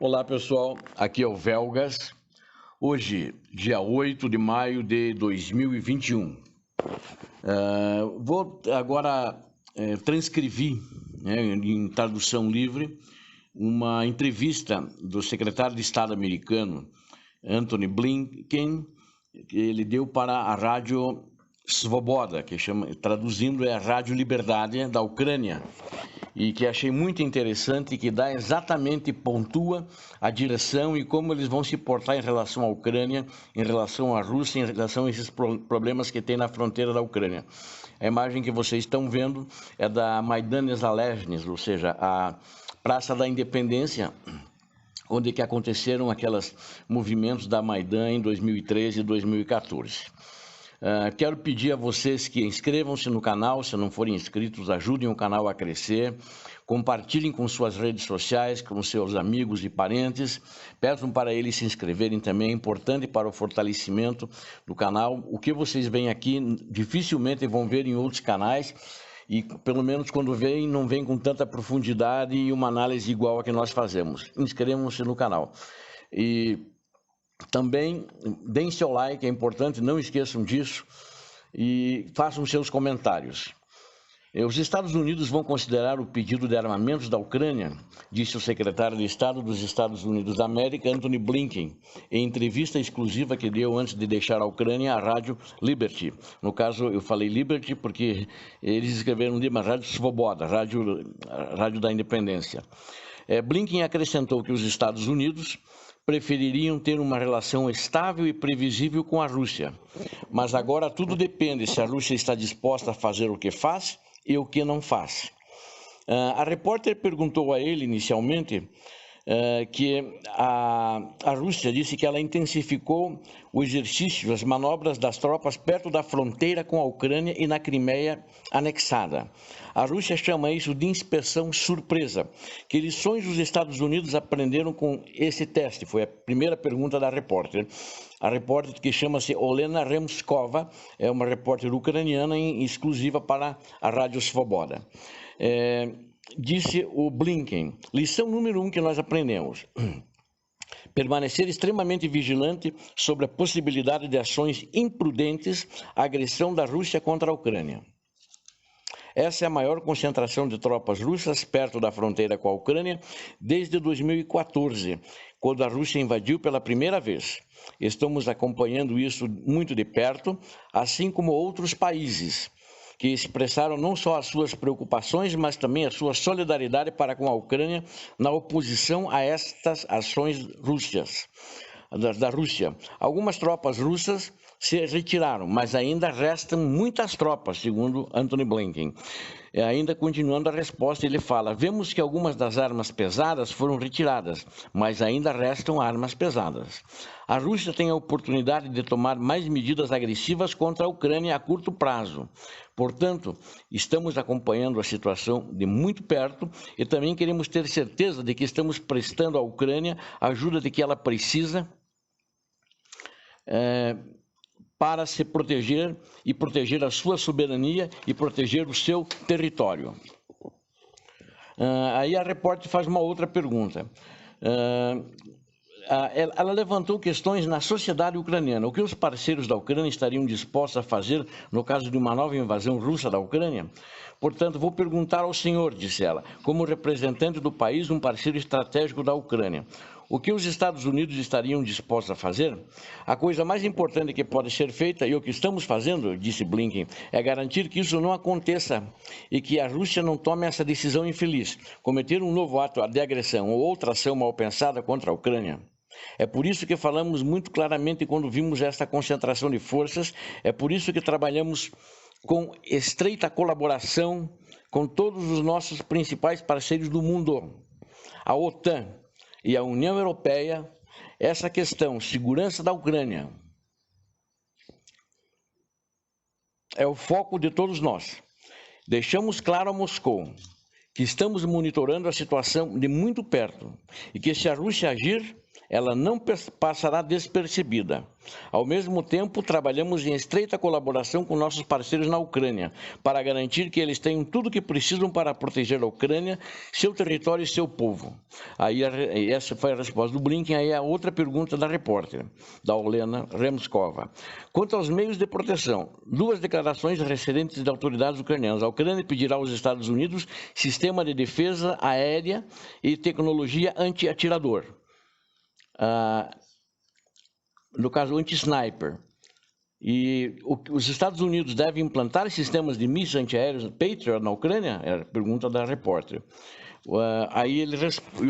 Olá pessoal, aqui é o Velgas. Hoje, dia 8 de maio de 2021. Vou agora transcrever, em tradução livre, uma entrevista do secretário de Estado americano, Antony Blinken, que ele deu para a Rádio Svoboda, que traduzindo é a Rádio Liberdade da Ucrânia, e que achei muito interessante, que dá exatamente, pontua a direção e como eles vão se portar em relação à Ucrânia, em relação à Rússia, em relação a esses problemas que tem na fronteira da Ucrânia. A imagem que vocês estão vendo é da Maidan Nezalezhny, ou seja, a Praça da Independência, onde que aconteceram aqueles movimentos da Maidan em 2013 e 2014. Quero pedir a vocês que inscrevam-se no canal, se não forem inscritos, ajudem o canal a crescer, compartilhem com suas redes sociais, com seus amigos e parentes, peçam para eles se inscreverem também, é importante para o fortalecimento do canal. O que vocês veem aqui, dificilmente vão ver em outros canais, e pelo menos quando veem, não vem com tanta profundidade e uma análise igual a que nós fazemos. Inscrevam-se no canal. E também deem seu like, é importante, não esqueçam disso, e façam seus comentários. Os Estados Unidos vão considerar o pedido de armamentos da Ucrânia, disse o secretário de Estado dos Estados Unidos da América, Antony Blinken, em entrevista exclusiva que deu antes de deixar a Ucrânia à Rádio Liberty. No caso, eu falei Liberty porque eles escreveram de Rádio Svoboda, Rádio da Independência. Blinken acrescentou que os Estados Unidos prefeririam ter uma relação estável e previsível com a Rússia. Mas agora tudo depende se a Rússia está disposta a fazer o que faz e o que não faz. A repórter perguntou a ele inicialmente que a Rússia disse que ela intensificou o exercício, as manobras das tropas perto da fronteira com a Ucrânia e na Crimeia anexada. A Rússia chama isso de inspeção surpresa. Que lições os Estados Unidos aprenderam com esse teste? Foi a primeira pergunta da repórter. A repórter, que chama-se Olena Remskova, é uma repórter ucraniana exclusiva para a Rádio Svoboda. Disse o Blinken, lição número 1 que nós aprendemos: permanecer extremamente vigilante sobre a possibilidade de ações imprudentes, agressão da Rússia contra a Ucrânia. Essa é a maior concentração de tropas russas perto da fronteira com a Ucrânia desde 2014, quando a Rússia invadiu pela primeira vez. Estamos acompanhando isso muito de perto, assim como outros países que expressaram não só as suas preocupações, mas também a sua solidariedade para com a Ucrânia na oposição a estas ações da Rússia. Algumas tropas russas se retiraram, mas ainda restam muitas tropas, segundo Antony Blinken. Ainda continuando a resposta, ele fala: vemos que algumas das armas pesadas foram retiradas, mas ainda restam armas pesadas. A Rússia tem a oportunidade de tomar mais medidas agressivas contra a Ucrânia a curto prazo. Portanto, estamos acompanhando a situação de muito perto e também queremos ter certeza de que estamos prestando à Ucrânia a ajuda de que ela precisa para se proteger e proteger a sua soberania e proteger o seu território. Aí a repórter faz uma outra pergunta. Ela levantou questões na sociedade ucraniana. O que os parceiros da Ucrânia estariam dispostos a fazer no caso de uma nova invasão russa da Ucrânia? Portanto, vou perguntar ao senhor, disse ela, como representante do país, um parceiro estratégico da Ucrânia. O que os Estados Unidos estariam dispostos a fazer? A coisa mais importante que pode ser feita, e o que estamos fazendo, disse Blinken, é garantir que isso não aconteça e que a Rússia não tome essa decisão infeliz, cometer um novo ato de agressão ou outra ação mal pensada contra a Ucrânia. É por isso que falamos muito claramente quando vimos esta concentração de forças, é por isso que trabalhamos com estreita colaboração com todos os nossos principais parceiros do mundo, a OTAN e a União Europeia. Essa questão, segurança da Ucrânia, é o foco de todos nós. Deixamos claro a Moscou que estamos monitorando a situação de muito perto e que se a Rússia agir, Ela não passará despercebida. Ao mesmo tempo, trabalhamos em estreita colaboração com nossos parceiros na Ucrânia, para garantir que eles tenham tudo o que precisam para proteger a Ucrânia, seu território e seu povo. Aí, essa foi a resposta do Blinken. Aí a outra pergunta da repórter, da Olena Remskova. Quanto aos meios de proteção, 2 declarações recentes de autoridades ucranianas. A Ucrânia pedirá aos Estados Unidos sistema de defesa aérea e tecnologia anti-atirador. No caso, anti-sniper. E os Estados Unidos devem implantar sistemas de mísseis antiaéreos Patriot na Ucrânia? É a pergunta da repórter. Aí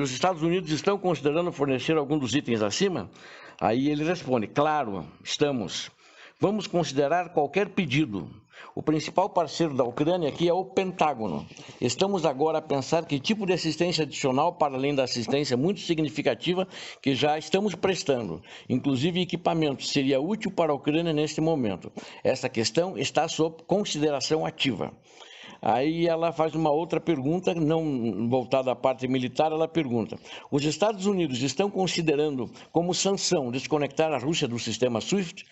os Estados Unidos estão considerando fornecer algum dos itens acima? Aí ele responde, claro, estamos. Vamos considerar qualquer pedido. O principal parceiro da Ucrânia aqui é o Pentágono. Estamos agora a pensar que tipo de assistência adicional, para além da assistência muito significativa que já estamos prestando, inclusive equipamento, seria útil para a Ucrânia neste momento. Essa questão está sob consideração ativa. Aí ela faz uma outra pergunta, não voltada à parte militar, ela pergunta, os Estados Unidos estão considerando como sanção desconectar a Rússia do sistema SWIFT?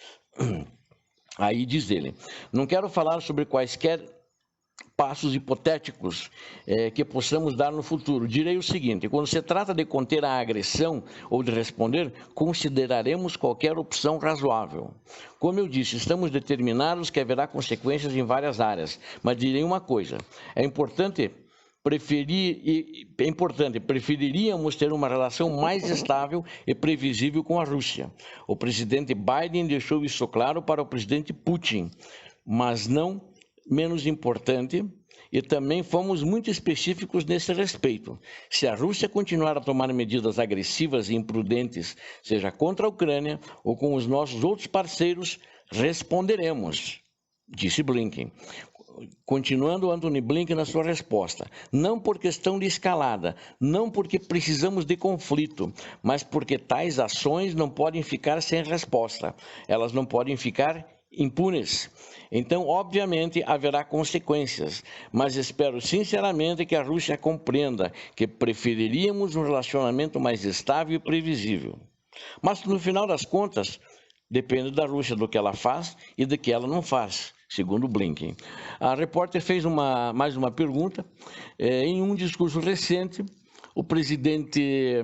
Aí diz ele, não quero falar sobre quaisquer passos hipotéticos que possamos dar no futuro. Direi o seguinte, quando se trata de conter a agressão ou de responder, consideraremos qualquer opção razoável. Como eu disse, estamos determinados que haverá consequências em várias áreas, mas direi uma coisa, preferiríamos ter uma relação mais estável e previsível com a Rússia. O presidente Biden deixou isso claro para o presidente Putin, mas não menos importante, e também fomos muito específicos nesse respeito. Se a Rússia continuar a tomar medidas agressivas e imprudentes, seja contra a Ucrânia ou com os nossos outros parceiros, responderemos, disse Blinken. Continuando Antony Blinken na sua resposta, não por questão de escalada, não porque precisamos de conflito, mas porque tais ações não podem ficar sem resposta, elas não podem ficar impunes. Então, obviamente, haverá consequências, mas espero sinceramente que a Rússia compreenda que preferiríamos um relacionamento mais estável e previsível. Mas, no final das contas, depende da Rússia do que ela faz e do que ela não faz, segundo Blinken. A repórter fez mais uma pergunta. Em um discurso recente, o presidente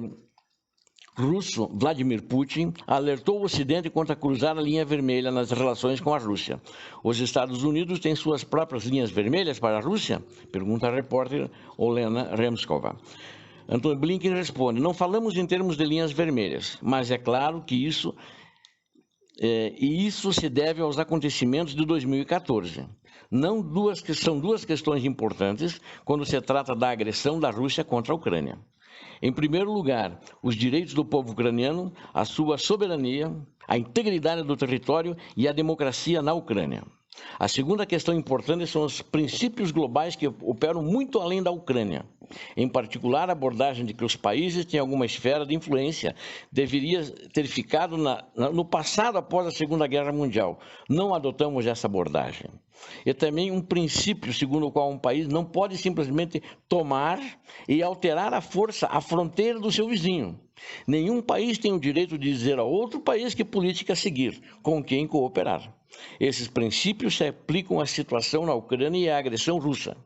russo, Vladimir Putin, alertou o Ocidente contra cruzar a linha vermelha nas relações com a Rússia. Os Estados Unidos têm suas próprias linhas vermelhas para a Rússia? Pergunta a repórter Olena Remskova. Antony Blinken responde, não falamos em termos de linhas vermelhas, mas é claro que isso se deve aos acontecimentos de 2014. São duas questões importantes quando se trata da agressão da Rússia contra a Ucrânia. Em primeiro lugar, os direitos do povo ucraniano, a sua soberania, a integridade do território e a democracia na Ucrânia. A segunda questão importante são os princípios globais que operam muito além da Ucrânia. Em particular, a abordagem de que os países têm alguma esfera de influência deveria ter ficado no passado após a Segunda Guerra Mundial. Não adotamos essa abordagem. E também um princípio segundo o qual um país não pode simplesmente tomar e alterar à força a fronteira do seu vizinho. Nenhum país tem o direito de dizer a outro país que política seguir, com quem cooperar. Esses princípios se aplicam à situação na Ucrânia e à agressão russa.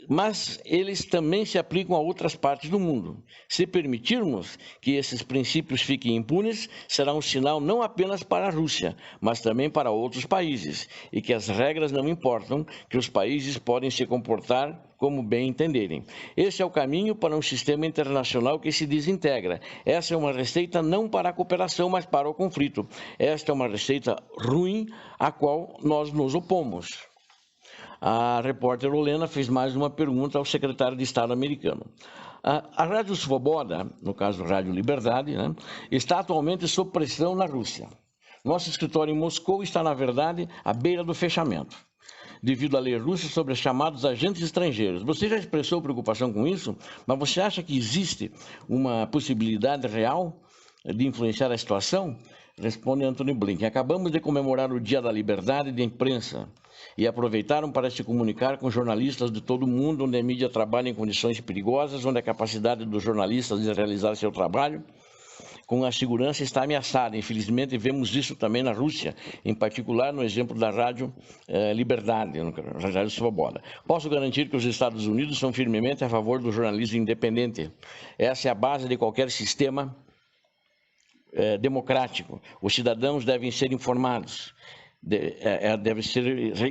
Mas eles também se aplicam a outras partes do mundo. Se permitirmos que esses princípios fiquem impunes, será um sinal não apenas para a Rússia, mas também para outros países, e que as regras não importam, que os países podem se comportar como bem entenderem. Esse é o caminho para um sistema internacional que se desintegra. Essa é uma receita não para a cooperação, mas para o conflito. Esta é uma receita ruim, à qual nós nos opomos. A repórter Olena fez mais uma pergunta ao secretário de Estado americano. A Rádio Svoboda, no caso Rádio Liberdade, está atualmente sob pressão na Rússia. Nosso escritório em Moscou está, na verdade, à beira do fechamento, devido à lei russa sobre os chamados agentes estrangeiros. Você já expressou preocupação com isso? Mas você acha que existe uma possibilidade real de influenciar a situação? Responde Antony Blinken. Acabamos de comemorar o Dia da Liberdade de Imprensa. e aproveitaram para se comunicar com jornalistas de todo o mundo, onde a mídia trabalha em condições perigosas, onde a capacidade dos jornalistas de realizar seu trabalho com a segurança está ameaçada. Infelizmente, vemos isso também na Rússia, em particular no exemplo da Rádio Liberdade, Rádio Svoboda. Posso garantir que os Estados Unidos são firmemente a favor do jornalismo independente. Essa é a base de qualquer sistema democrático. Os cidadãos devem ser informados.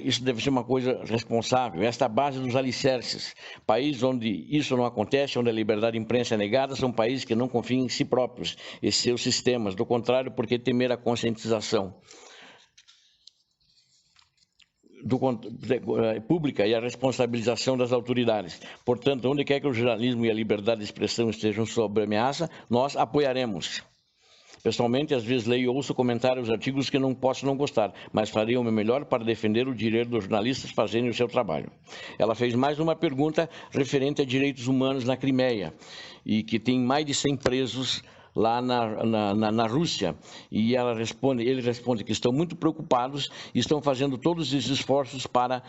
Isso deve ser uma coisa responsável. Esta é a base dos alicerces. Países onde isso não acontece, onde a liberdade de imprensa é negada, são países que não confiam em si próprios e seus sistemas. Do contrário, por que temer a conscientização pública e a responsabilização das autoridades? Portanto, onde quer que o jornalismo e a liberdade de expressão estejam sob ameaça, nós apoiaremos. Pessoalmente, às vezes leio e ouço comentários, artigos que não posso não gostar, mas farei o meu melhor para defender o direito dos jornalistas fazerem o seu trabalho. Ela fez mais uma pergunta referente a direitos humanos na Crimeia, e que tem mais de 100 presos lá na Rússia, e ele responde que estão muito preocupados e estão fazendo todos os esforços para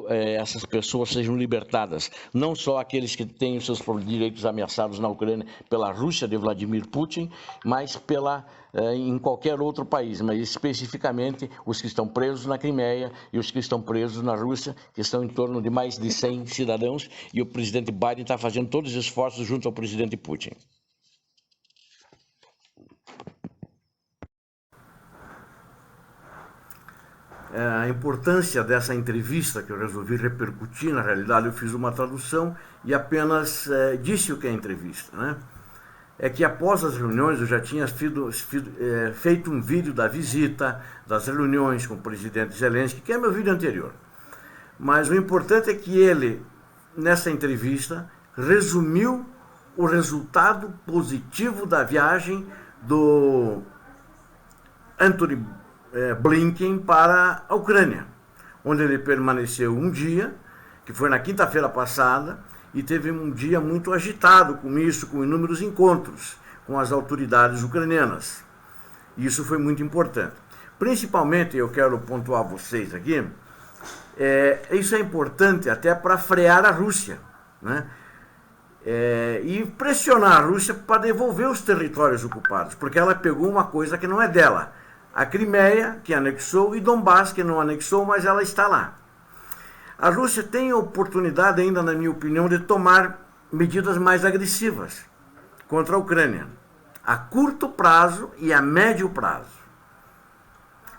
essas pessoas sejam libertadas, não só aqueles que têm os seus direitos ameaçados na Ucrânia pela Rússia de Vladimir Putin, mas em qualquer outro país, mas especificamente os que estão presos na Crimeia e os que estão presos na Rússia, que estão em torno de mais de 100 cidadãos, e o presidente Biden está fazendo todos os esforços junto ao presidente Putin. A importância dessa entrevista que eu resolvi repercutir, na realidade eu fiz uma tradução e apenas disse o que é a entrevista, né? É que após as reuniões eu já tinha feito um vídeo da visita, das reuniões com o presidente Zelensky, que é meu vídeo anterior. Mas o importante é que ele, nessa entrevista, resumiu o resultado positivo da viagem do Antony Blinken para a Ucrânia, onde ele permaneceu um dia, que foi na quinta-feira passada, e teve um dia muito agitado com isso, com inúmeros encontros com as autoridades ucranianas. Isso foi muito importante. Principalmente, eu quero pontuar a vocês aqui, isso é importante até para frear a Rússia, né? E pressionar a Rússia para devolver os territórios ocupados, porque ela pegou uma coisa que não é dela. A Crimeia, que anexou, e Donbás, que não anexou, mas ela está lá. A Rússia tem a oportunidade ainda, na minha opinião, de tomar medidas mais agressivas contra a Ucrânia, a curto prazo e a médio prazo.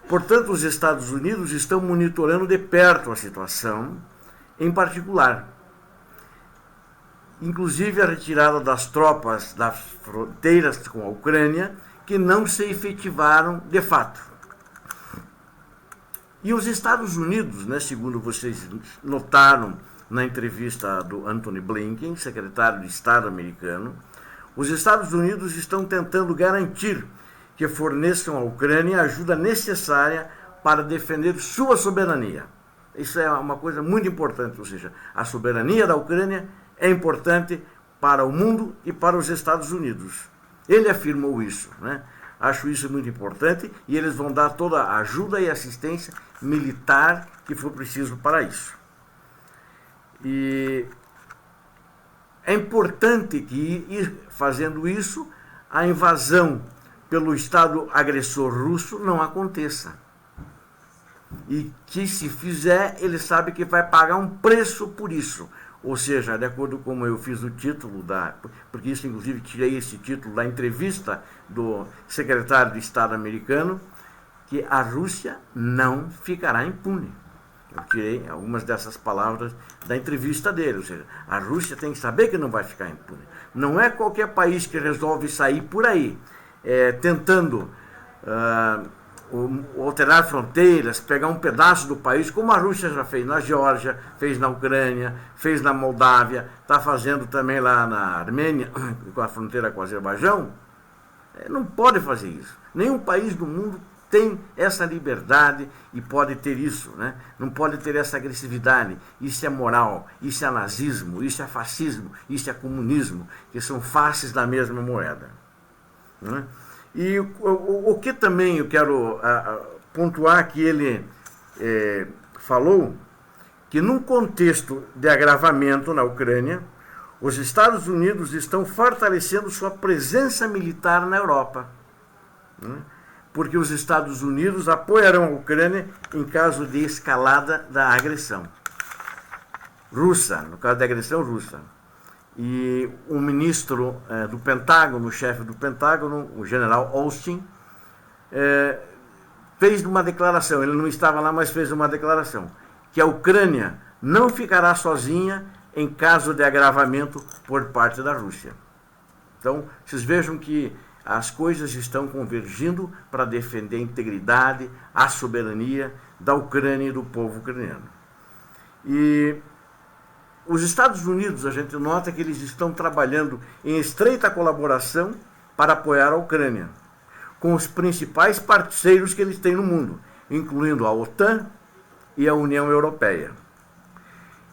Portanto, os Estados Unidos estão monitorando de perto a situação, em particular, inclusive a retirada das tropas das fronteiras com a Ucrânia, que não se efetivaram de fato. E os Estados Unidos, né, segundo vocês notaram na entrevista do Antony Blinken, secretário de Estado americano, os Estados Unidos estão tentando garantir que forneçam à Ucrânia a ajuda necessária para defender sua soberania. Isso é uma coisa muito importante, ou seja, a soberania da Ucrânia é importante para o mundo e para os Estados Unidos. Ele afirmou isso, né? Acho isso muito importante, e eles vão dar toda a ajuda e assistência militar que for preciso para isso. E é importante que, fazendo isso, a invasão pelo Estado agressor russo não aconteça. E que, se fizer, ele sabe que vai pagar um preço por isso. Ou seja, de acordo com como eu fiz o título, porque isso, inclusive, tirei esse título da entrevista do secretário de Estado americano, que a Rússia não ficará impune. Eu tirei algumas dessas palavras da entrevista dele, ou seja, a Rússia tem que saber que não vai ficar impune. Não é qualquer país que resolve sair por aí, tentando alterar fronteiras, pegar um pedaço do país, como a Rússia já fez na Geórgia, fez na Ucrânia, fez na Moldávia, está fazendo também lá na Armênia, com a fronteira com o Azerbaijão. Não pode fazer isso. Nenhum país do mundo tem essa liberdade e pode ter isso, né? Não pode ter essa agressividade. Isso é moral, isso é nazismo, isso é fascismo, isso é comunismo, que são faces da mesma moeda, né? E o que também eu quero pontuar, que ele falou que num contexto de agravamento na Ucrânia, os Estados Unidos estão fortalecendo sua presença militar na Europa, né? Porque os Estados Unidos apoiarão a Ucrânia em caso de escalada da agressão russa, no caso da agressão russa. E o ministro do Pentágono, o chefe do Pentágono, o general Austin, fez uma declaração, ele não estava lá, mas fez uma declaração, que a Ucrânia não ficará sozinha em caso de agravamento por parte da Rússia. Então, vocês vejam que as coisas estão convergindo para defender a integridade, a soberania da Ucrânia e do povo ucraniano. E os Estados Unidos, a gente nota que eles estão trabalhando em estreita colaboração para apoiar a Ucrânia, com os principais parceiros que eles têm no mundo, incluindo a OTAN e a União Europeia.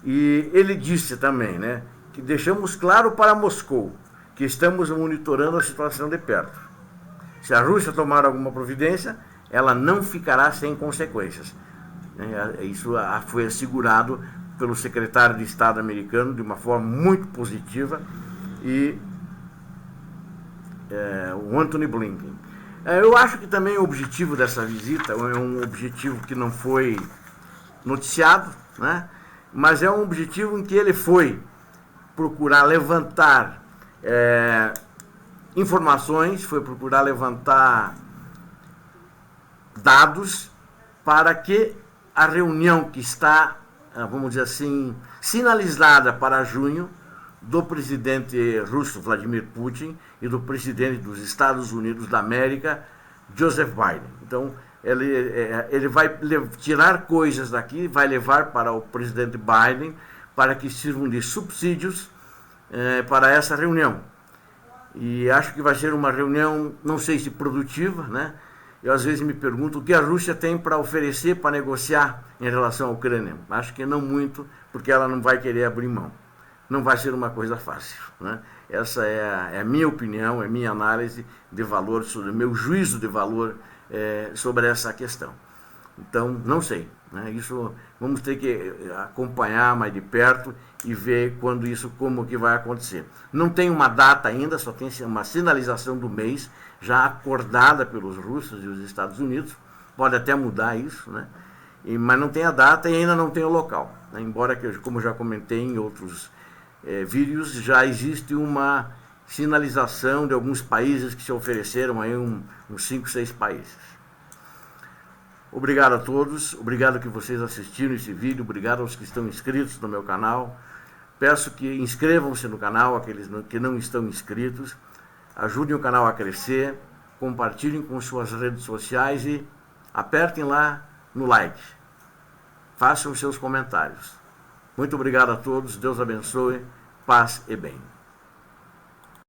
E ele disse também, né, que deixamos claro para Moscou que estamos monitorando a situação de perto. Se a Rússia tomar alguma providência, ela não ficará sem consequências. Isso foi assegurado pelo secretário de Estado americano de uma forma muito positiva, e o Antony Blinken. Eu acho que também o objetivo dessa visita é um objetivo que não foi noticiado, né? Mas é um objetivo em que ele foi procurar levantar informações, foi procurar levantar dados para que a reunião que está, vamos dizer assim, sinalizada para junho, do presidente russo Vladimir Putin e do presidente dos Estados Unidos da América, Joseph Biden. Então, ele vai tirar coisas daqui, vai levar para o presidente Biden para que sirvam de subsídios para essa reunião. E acho que vai ser uma reunião, não sei se produtiva, né? Eu às vezes me pergunto o que a Rússia tem para oferecer, para negociar em relação à Ucrânia. Acho que não muito, porque ela não vai querer abrir mão. Não vai ser uma coisa fácil, né? Essa é a minha opinião, é a minha análise de valor, sobre o meu juízo de valor sobre essa questão. Então, não sei, né? Isso vamos ter que acompanhar mais de perto e ver quando isso, como que vai acontecer. Não tem uma data ainda, só tem uma sinalização do mês, já acordada pelos russos e os Estados Unidos, pode até mudar isso, né? Mas não tem a data e ainda não tem o local, né? Embora, como já comentei em outros vídeos, já existe uma sinalização de alguns países que se ofereceram, aí uns 5, 6 países. Obrigado a todos, obrigado que vocês assistiram esse vídeo, obrigado aos que estão inscritos no meu canal. Peço que inscrevam-se no canal, aqueles que não estão inscritos, ajudem o canal a crescer, compartilhem com suas redes sociais e apertem lá no like. Façam seus comentários. Muito obrigado a todos, Deus abençoe, paz e bem.